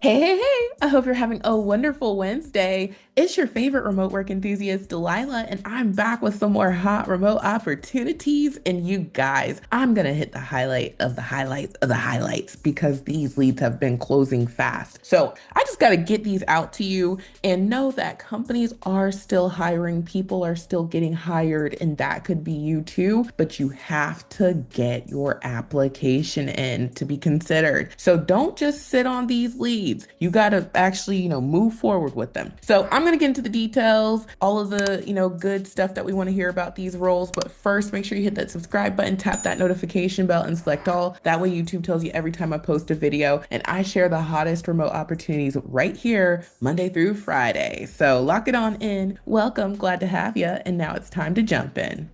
Hey, hey, hey! I hope you're having a wonderful Wednesday. It's your favorite remote work enthusiast, Delilah, and I'm back with some more hot remote opportunities. And you guys, I'm gonna hit the highlight of the highlights of the highlights because these leads have been closing fast. So I just gotta get these out to you and know that companies are still hiring, people are still getting hired, and that could be you too, but you have to get your application in to be considered. So don't just sit on these leads. You got to actually, move forward with them. So I'm going to get into the details, all of the, good stuff that we want to hear about these roles. But first, make sure you hit that subscribe button, tap that notification bell, and select all. That way, YouTube tells you every time I post a video. And I share the hottest remote opportunities right here, Monday through Friday. So lock it on in. Welcome. Glad to have you. And now it's time to jump in.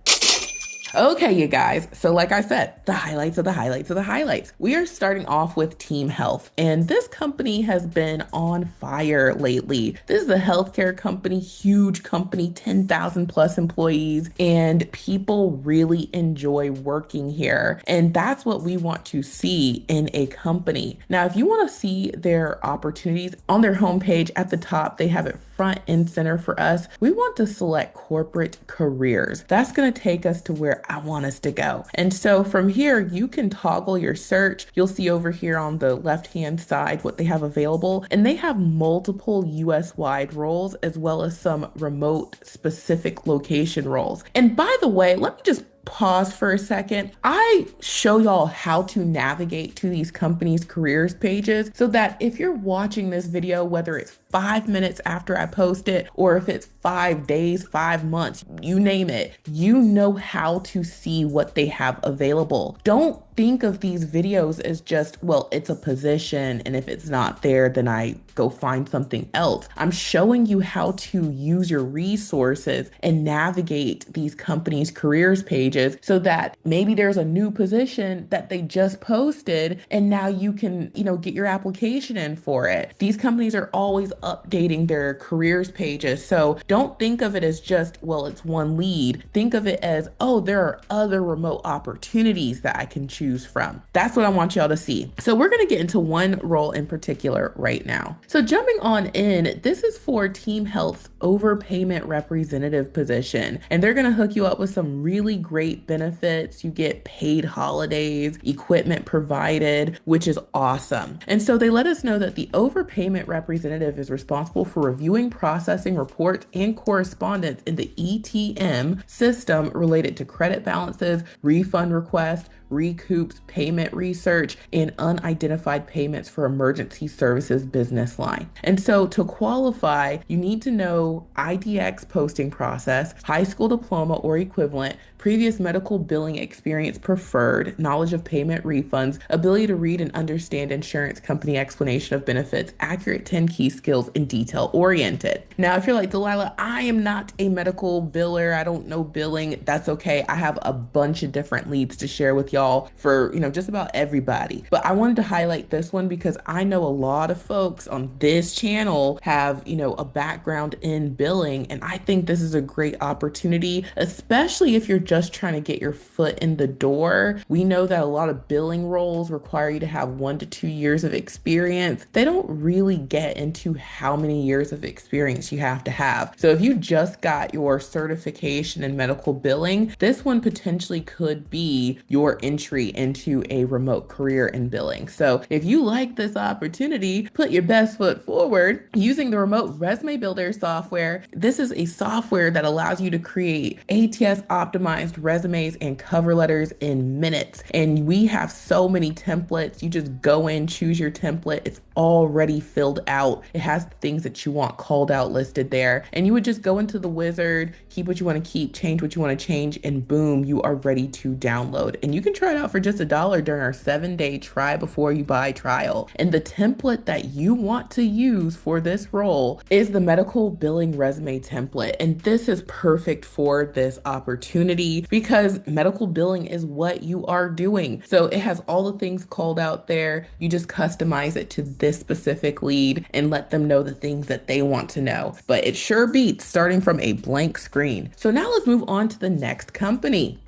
Okay, you guys. So, like I said, the highlights of the highlights of the highlights. We are starting off with Team Health, and this company has been on fire lately. This is a healthcare company, huge company, 10,000 plus employees, and people really enjoy working here. And that's what we want to see in a company. Now, if you want to see their opportunities on their homepage at the top, they have it front and center for us. We want to select corporate careers. That's going to take us to where I want us to go. And so from here, you can toggle your search. You'll see over here on the left-hand side what they have available. And they have multiple US-wide roles as well as some remote specific location roles. And by the way, let me just pause for a second. I show y'all how to navigate to these companies' careers pages so that if you're watching this video, whether it's 5 minutes after I post it or if it's 5 days, 5 months, you name it, you know how to see what they have available. Don't think of these videos as just, well, it's a position, and if it's not there, then I go find something else. I'm showing you how to use your resources and navigate these companies' careers pages so that maybe there's a new position that they just posted and now you can, get your application in for it. These companies are always updating their careers pages. So don't think of it as just, well, it's one lead. Think of it as, oh, there are other remote opportunities that I can choose from. That's what I want y'all to see. So we're going to get into one role in particular right now. So jumping on in, this is for Team Health's overpayment representative position. And they're going to hook you up with some really great benefits. You get paid holidays, equipment provided, which is awesome. And so they let us know that the overpayment representative is responsible for reviewing, processing reports, and correspondence in the ETM system related to credit balances, refund requests, recoups, payment research, and unidentified payments for emergency services business line. And so to qualify, you need to know IDX posting process, high school diploma or equivalent, previous medical billing experience preferred, knowledge of payment refunds, ability to read and understand insurance company explanation of benefits, accurate 10 key skills, and detail oriented. Now, if you're like, Delilah, I am not a medical biller, I don't know billing, that's okay. I have a bunch of different leads to share with y'all for, just about everybody. But I wanted to highlight this one because I know a lot of folks on this channel have, a background in billing, and I think this is a great opportunity, especially if you're just trying to get your foot in the door. We know that a lot of billing roles require you to have 1 to 2 years of experience. They don't really get into how many years of experience you have to have. So if you just got your certification in medical billing, this one potentially could be your entry into a remote career in billing. So if you like this opportunity, put your best foot forward using the remote resume builder software. This is a software that allows you to create ATS optimized resumes and cover letters in minutes. And we have so many templates. You just go in, choose your template. It's already filled out. It has things that you want called out listed there. And you would just go into the wizard, keep what you want to keep, change what you want to change, and boom, you are ready to download. And you can try it out for just $1 during our 7-day try before you buy trial. And the template that you want to use for this role is the medical billing resume template. And this is perfect for this opportunity because medical billing is what you are doing. So it has all the things called out there. You just customize it to this specific lead and let them know the things that they want to know. But it sure beats starting from a blank screen. So now let's move on to the next company.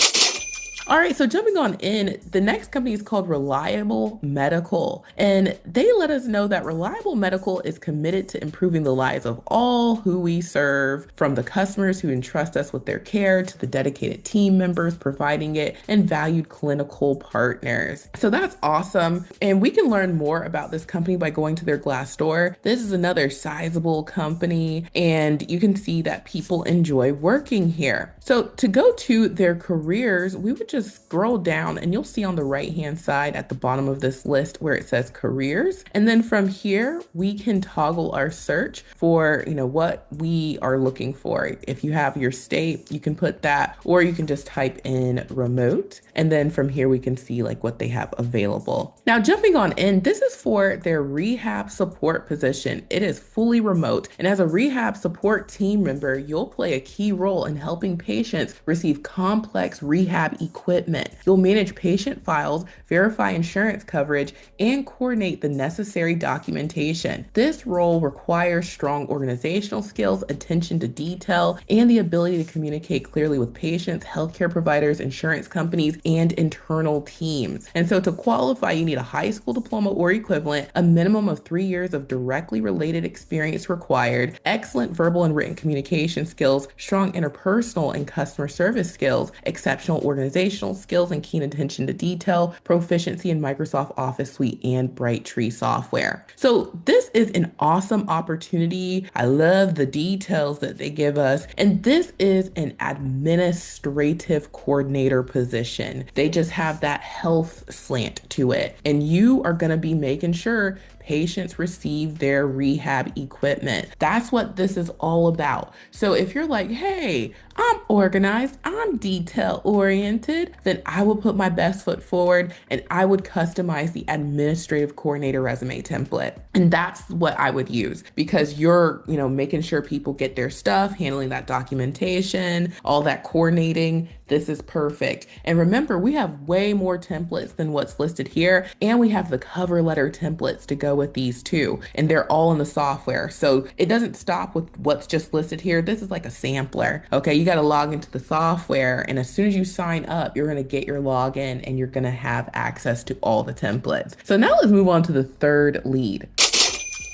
All right, so jumping on in, the next company is called Reliable Medical, and they let us know that Reliable Medical is committed to improving the lives of all who we serve, from the customers who entrust us with their care to the dedicated team members providing it and valued clinical partners. So that's awesome, and we can learn more about this company by going to their Glassdoor. This is another sizable company, and you can see that people enjoy working here. So to go to their careers, we would just scroll down and you'll see on the right hand side at the bottom of this list where it says careers. And then from here, we can toggle our search for, what we are looking for. If you have your state, you can put that, or you can just type in remote. And then from here, we can see like what they have available. Now, jumping on in, this is for their rehab support position. It is fully remote. And as a rehab support team member, you'll play a key role in helping patients receive complex rehab equipment. You'll manage patient files, verify insurance coverage, and coordinate the necessary documentation. This role requires strong organizational skills, attention to detail, and the ability to communicate clearly with patients, healthcare providers, insurance companies, and internal teams. And so to qualify, you need a high school diploma or equivalent, a minimum of 3 years of directly related experience required, excellent verbal and written communication skills, strong interpersonal and customer service skills, exceptional organizational skills and keen attention to detail, proficiency in Microsoft Office Suite and Brightree software. So this is an awesome opportunity. I love the details that they give us. And this is an administrative coordinator position. They just have that health slant to it. And you are going to be making sure patients receive their rehab equipment. That's what this is all about. So if you're like, hey, I'm organized, I'm detail oriented, then I will put my best foot forward and I would customize the administrative coordinator resume template. And that's what I would use because you're, making sure people get their stuff, handling that documentation, all that coordinating. This is perfect. And remember, we have way more templates than what's listed here. And we have the cover letter templates to go with these too. And they're all in the software. So it doesn't stop with what's just listed here. This is like a sampler. Okay, you got to log into the software. And as soon as you sign up, you're going to get your login and you're going to have access to all the templates. So now let's move on to the third lead.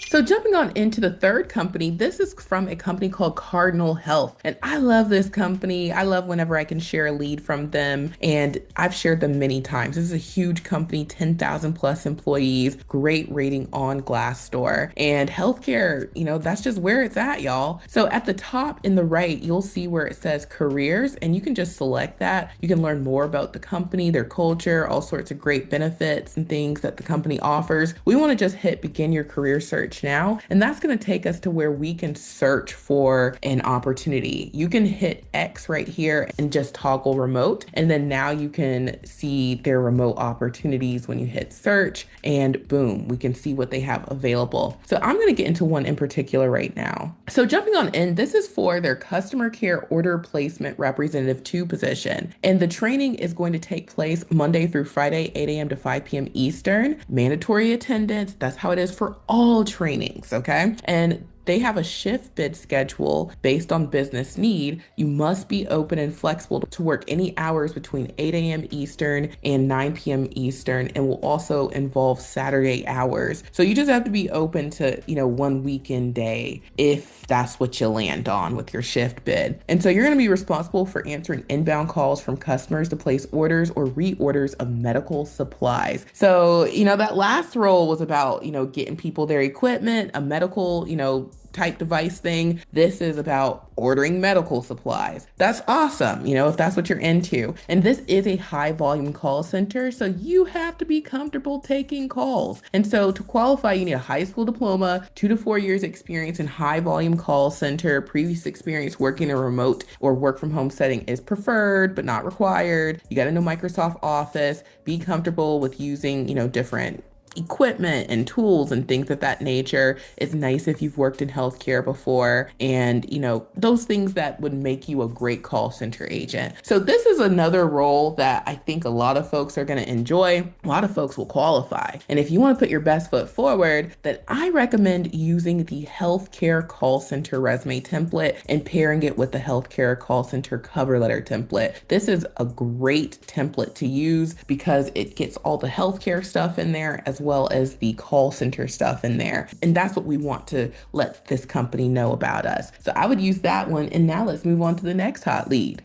So jumping on into the third company, this is from a company called Cardinal Health. And I love this company. I love whenever I can share a lead from them. And I've shared them many times. This is a huge company, 10,000 plus employees, great rating on Glassdoor. And healthcare, that's just where it's at, y'all. So at the top in the right, you'll see where it says careers, and you can just select that. You can learn more about the company, their culture, all sorts of great benefits and things that the company offers. We want to just hit begin your career search now, and that's going to take us to where we can search for an opportunity. You can hit X right here and just toggle remote, and then now you can see their remote opportunities when you hit search, and boom, we can see what they have available. So I'm going to get into one in particular right now. So jumping on in, this is for their customer care order placement representative 2 position, and the training is going to take place Monday through Friday, 8 a.m. to 5 p.m. Eastern. Mandatory attendance. That's how it is for all trainings, okay? And they have a shift bid schedule based on business need. You must be open and flexible to work any hours between 8 a.m. Eastern and 9 p.m. Eastern, and will also involve Saturday hours. So you just have to be open to, one weekend day if that's what you land on with your shift bid. And so you're going to be responsible for answering inbound calls from customers to place orders or reorders of medical supplies. So, that last role was about, getting people their equipment, a medical, type device thing. This is about ordering medical supplies. That's awesome, if that's what you're into. And this is a high volume call center, so you have to be comfortable taking calls. And so to qualify, you need a high school diploma, 2 to 4 years experience in high volume call center. Previous experience working in a remote or work from home setting is preferred, but not required. You got to know Microsoft Office, be comfortable with using, different equipment and tools and things of that nature. It's nice if you've worked in healthcare before and, those things that would make you a great call center agent. So this is another role that I think a lot of folks are going to enjoy. A lot of folks will qualify. And if you want to put your best foot forward, then I recommend using the healthcare call center resume template and pairing it with the healthcare call center cover letter template. This is a great template to use because it gets all the healthcare stuff in there as well as the call center stuff in there. And that's what we want to let this company know about us. So I would use that one. And now let's move on to the next hot lead.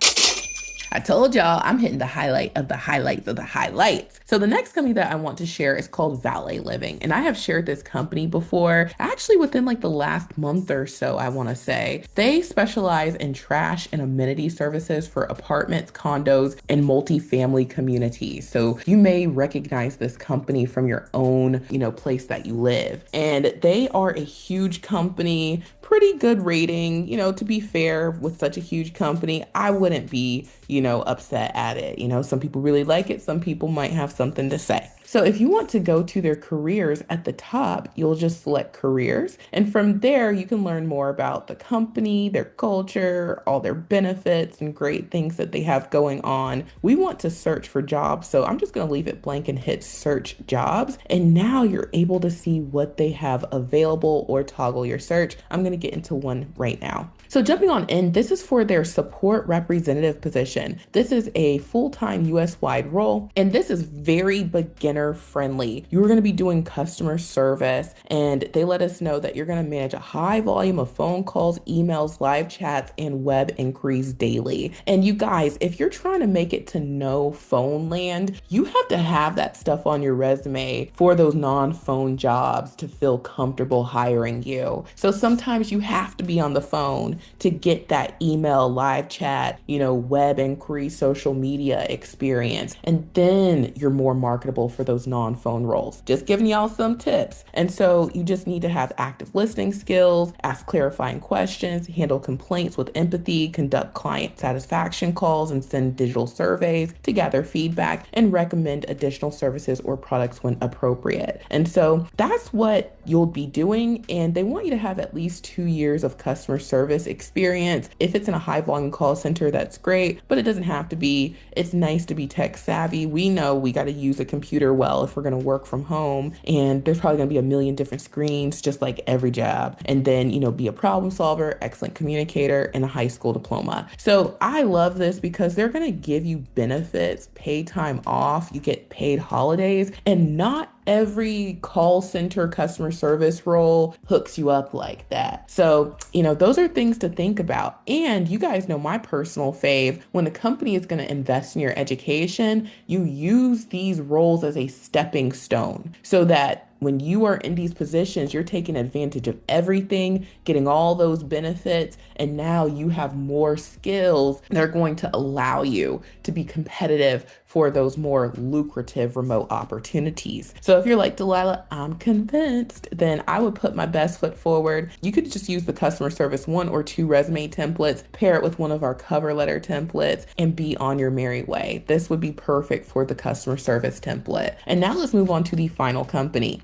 I told y'all I'm hitting the highlight of the highlights of the highlights. So the next company that I want to share is called Valet Living. And I have shared this company before, actually within like the last month or so, I want to say. They specialize in trash and amenity services for apartments, condos, and multifamily communities. So you may recognize this company from your own, place that you live. And they are a huge company, pretty good rating. To be fair, with such a huge company, I wouldn't be, upset at it. Some people really like it. Some people might have something to say. So if you want to go to their careers at the top, you'll just select careers. And from there, you can learn more about the company, their culture, all their benefits and great things that they have going on. We want to search for jobs. So I'm just going to leave it blank and hit search jobs. And now you're able to see what they have available or toggle your search. I'm going to get into one right now. So jumping on in, this is for their support representative position. This is a full-time US-wide role, and this is very beginner friendly. You're going to be doing customer service, and they let us know that you're going to manage a high volume of phone calls, emails, live chats, and web inquiries daily. And you guys, if you're trying to make it to no phone land, you have to have that stuff on your resume for those non-phone jobs to feel comfortable hiring you. So sometimes you have to be on the phone to get that email, live chat, web inquiry, social media experience. And then you're more marketable for those non-phone roles. Just giving y'all some tips. And so you just need to have active listening skills, ask clarifying questions, handle complaints with empathy, conduct client satisfaction calls, and send digital surveys to gather feedback and recommend additional services or products when appropriate. And so that's what you'll be doing. And they want you to have at least 2 years of customer service experience. If it's in a high volume call center, that's great, but it doesn't have to be. It's nice to be tech savvy. We know we got to use a computer well if we're going to work from home, and there's probably going to be a million different screens, just like every job. And then, be a problem solver, excellent communicator, and a high school diploma. So I love this because they're going to give you benefits, paid time off, you get paid holidays, and not every call center customer service role hooks you up like that. So, those are things to think about. And you guys know my personal fave, when a company is going to invest in your education, you use these roles as a stepping stone so that when you are in these positions, you're taking advantage of everything, getting all those benefits, and now you have more skills that are going to allow you to be competitive for those more lucrative remote opportunities. So if you're like, Delilah, I'm convinced, then I would put my best foot forward. You could just use the customer service 1 or 2 resume templates, pair it with one of our cover letter templates, and be on your merry way. This would be perfect for the customer service template. And now let's move on to the final company.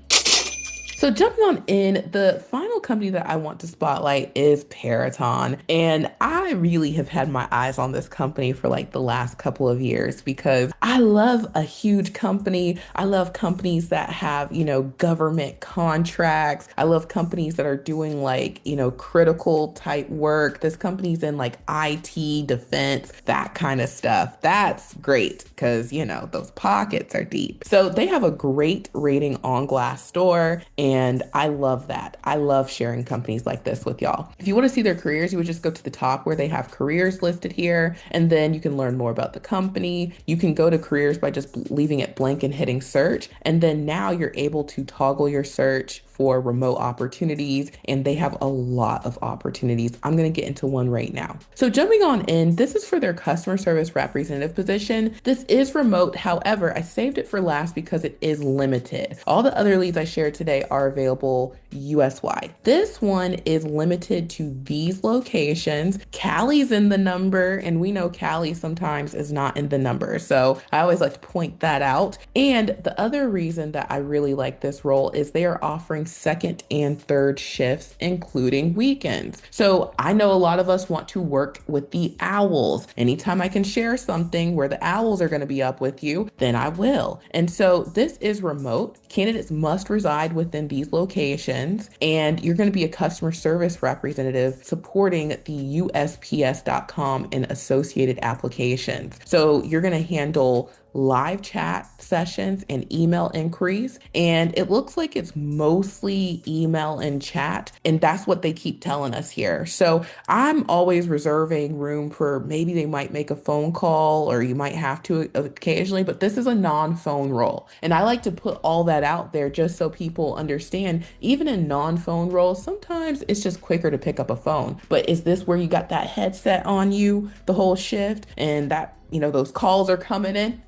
So jumping on in, the final company that I want to spotlight is Peraton. And I really have had my eyes on this company for like the last couple of years because I love a huge company. I love companies that have, government contracts. I love companies that are doing like, critical type work. This company's in like IT, defense, that kind of stuff. That's great because, those pockets are deep. So they have a great rating on Glassdoor. And I love that. I love sharing companies like this with y'all. If you want to see their careers, you would just go to the top where they have careers listed here. And then you can learn more about the company. You can go to careers by just leaving it blank and hitting search. And then now you're able to toggle your search for remote opportunities, and they have a lot of opportunities. I'm going to get into one right now. So jumping on in, this is for their customer service representative position. This is remote. However, I saved it for last because it is limited. All the other leads I shared today are available US wide. This one is limited to these locations. Cali's in the number, and we know Cali sometimes is not in the number. So I always like to point that out. And the other reason that I really like this role is they are offering second and third shifts, including weekends. So I know a lot of us want to work with the owls. Anytime I can share something where the owls are going to be up with you, then I will. And so this is remote. Candidates must reside within these locations, and you're going to be a customer service representative supporting the USPS.com and associated applications. So you're going to handle live chat sessions and email inquiries. And it looks like it's mostly email and chat. And that's what they keep telling us here. So I'm always reserving room for maybe they might make a phone call or you might have to occasionally, but this is a non-phone role. And I like to put all that out there just so people understand, even in non-phone roles, sometimes it's just quicker to pick up a phone. But is this where you got that headset on you the whole shift and that those calls are coming in?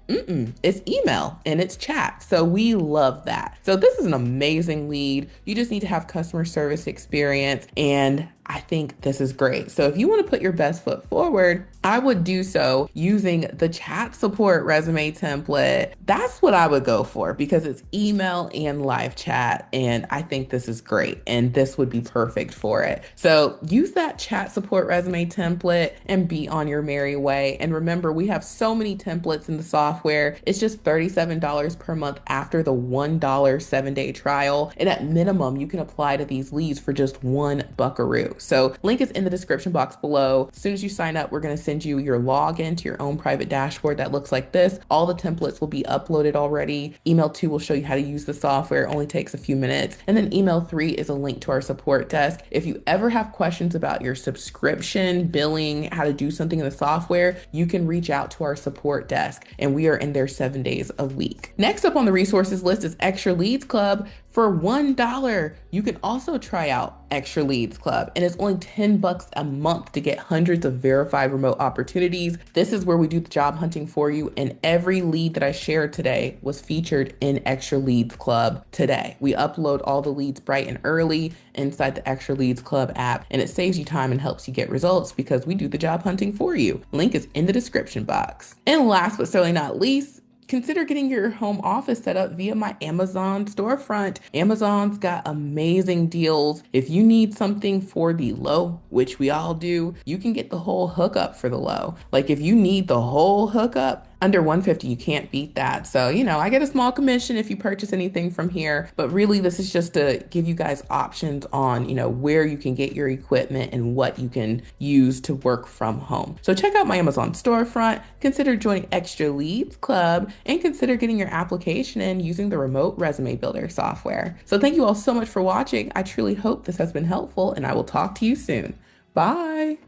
It's email and it's chat. So we love that. So this is an amazing lead. You just need to have customer service experience. And I think this is great. So if you want to put your best foot forward, I would do so using the chat support resume template. That's what I would go for because it's email and live chat. And I think this is great. And this would be perfect for it. So use that chat support resume template and be on your merry way. And remember, we have so many templates in the software. It's just $37 per month after the $1 7-day trial. And at minimum, you can apply to these leads for just one buckaroo. So link is in the description box below. As soon as you sign up, we're going to send you your login to your own private dashboard that looks like this. All the templates will be uploaded already. Email 2 will show you how to use the software. It only takes a few minutes. And then email 3 is a link to our support desk. If you ever have questions about your subscription, billing, how to do something in the software, you can reach out to our support desk, and we are in there 7 days a week. Next up on the resources list is Extra Leads Club. For $1, you can also try out Extra Leads Club, and it's only $10 a month to get hundreds of verified remote opportunities. This is where we do the job hunting for you, and every lead that I shared today was featured in Extra Leads Club today. We upload all the leads bright and early inside the Extra Leads Club app, and it saves you time and helps you get results because we do the job hunting for you. Link is in the description box. And last but certainly not least, consider getting your home office set up via my Amazon storefront. Amazon's got amazing deals. If you need something for the low, which we all do, you can get the whole hookup for the low. Like if you need the whole hookup, under 150, you can't beat that. So, I get a small commission if you purchase anything from here, but really this is just to give you guys options on, where you can get your equipment and what you can use to work from home. So check out my Amazon storefront, consider joining Extra Leads Club, and consider getting your application in using the remote resume builder software. So thank you all so much for watching. I truly hope this has been helpful, and I will talk to you soon. Bye.